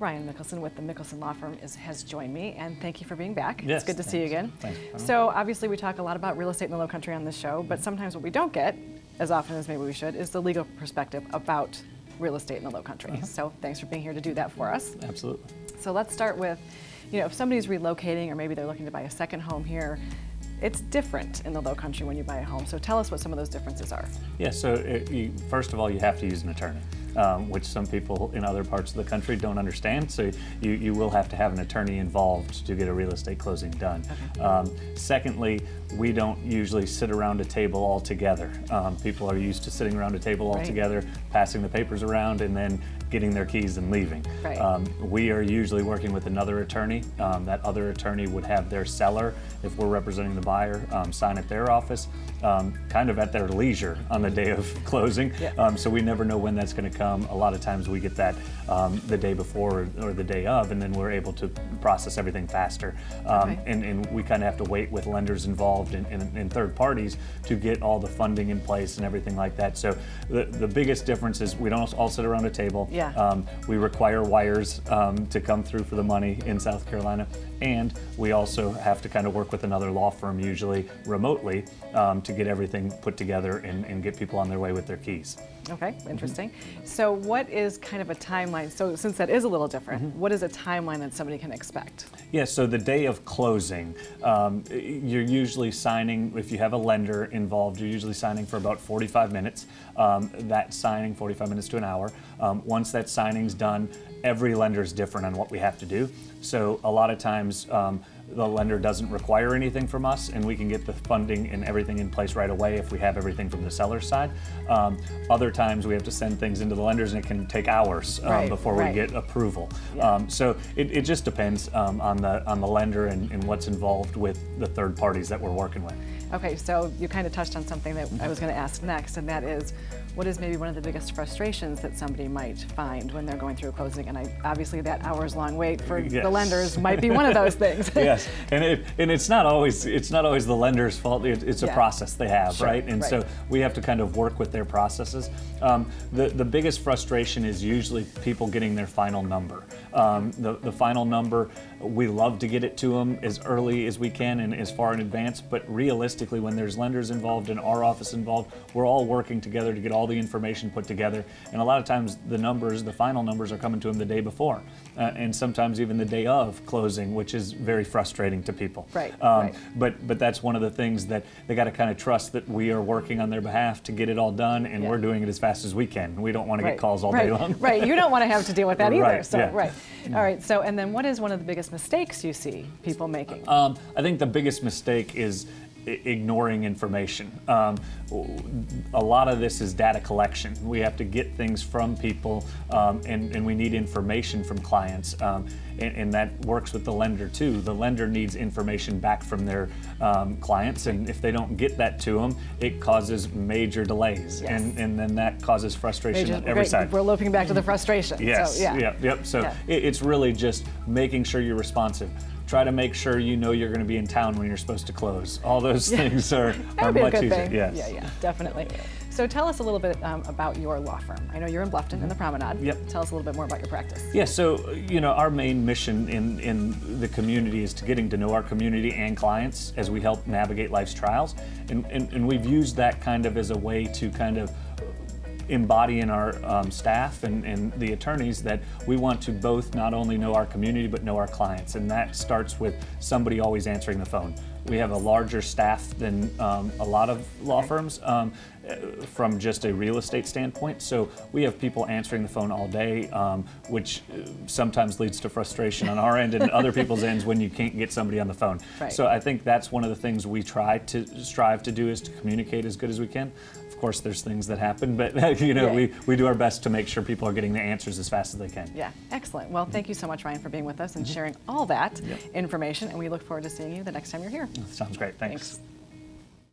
Ryan Mikkelson with the Mikkelson Law Firm has joined me, and thank you for being back. Yes, it's good to see you again. Thanks. So obviously we talk a lot about real estate in the Low Country on this show, but sometimes what we don't get, as often as maybe we should, is the legal perspective about real estate in the Low Country. So thanks for being here to do that for us. Absolutely. So let's start with, if somebody's relocating or maybe they're looking to buy a second home here, it's different in the Low Country when you buy a home. So tell us what some of those differences are. Yeah, so first of all, you have to use an attorney, which some people in other parts of the country don't understand. So you will have to have an attorney involved to get a real estate closing done. Okay. Secondly, we don't usually sit around a table all together. People are used to sitting around a table all together, passing the papers around, and then getting their keys and leaving. Right. We are usually working with another attorney. That other attorney would have their seller, if we're representing the buyer, sign at their office, kind of at their leisure on the day of closing. Yeah. So we never know when that's going to come. A lot of times we get that the day before or the day of, and then we're able to process everything faster. And we kind of have to wait with lenders involved and third parties to get all the funding in place and everything like that. So the biggest difference is we don't all sit around a table. Yeah. We require wires to come through for the money in South Carolina, and we also have to kind of work with another law firm, usually remotely, to get everything put together and get people on their way with their keys. Okay, interesting. So what is kind of a timeline? So since that is a little different, what is a timeline that somebody can expect? Yeah, so the day of closing, you're usually signing, if you have a lender involved, you're usually signing for about 45 minutes. That signing, 45 minutes to an hour. Once that signing's done, every lender is different on what we have to do. So a lot of times, the lender doesn't require anything from us, and we can get the funding and everything in place right away if we have everything from the seller's side. Other times we have to send things into the lenders, and it can take hours before we get approval. Yeah. So it just depends on the lender and what's involved with the third parties that we're working with. Okay, so you kind of touched on something that I was going to ask next, and that is, what is maybe one of the biggest frustrations that somebody might find when they're going through a closing? And obviously that hours-long wait for the lenders might be one of those things. Yes, and it's not always the lender's fault. It's a process they have, right? And so we have to kind of work with their processes. The biggest frustration is usually people getting their final number. The final number, we love to get it to them as early as we can and as far in advance, but realistically, when there's lenders involved and our office involved, we're all working together to get all the information put together. And a lot of times the final numbers are coming to them the day before, and sometimes even the day of closing, which is very frustrating to people. Right. But that's one of the things that they got to kind of trust, that we are working on their behalf to get it all done, and we're doing it as fast as we can. We don't want to get calls all day long. Right. You don't want to have to deal with that either. Right. So all right. So and then what is one of the biggest mistakes you see people making? I think the biggest mistake is ignoring information. A lot of this is data collection. We have to get things from people, and we need information from clients, and that works with the lender too. The lender needs information back from their clients, and if they don't get that to them, it causes major delays, and then that causes frustration on every side. We're looping back to the frustration. Yes, so, So it's really just making sure you're responsive. Try to make sure you know you're going to be in town when you're supposed to close. All those things are much easier. Thing. Yes. Yeah, definitely. So tell us a little bit about your law firm. I know you're in Bluffton in the Promenade. Yep. Tell us a little bit more about your practice. Yeah, so our main mission in the community is to getting to know our community and clients as we help navigate life's trials. And we've used that kind of as a way to kind of embody in our staff and the attorneys that we want to both not only know our community but know our clients, and that starts with somebody always answering the phone. We have a larger staff than a lot of law firms from just a real estate standpoint, so we have people answering the phone all day, which sometimes leads to frustration on our end and other people's ends when you can't get somebody on the phone. Right. So I think that's one of the things we strive to do, is to communicate as good as we can. Of course, there's things that happen, but we do our best to make sure people are getting the answers as fast as they can. Yeah, excellent. Well, thank you so much, Ryan, for being with us and sharing all that information, and we look forward to seeing you the next time you're here. Sounds great. Thanks.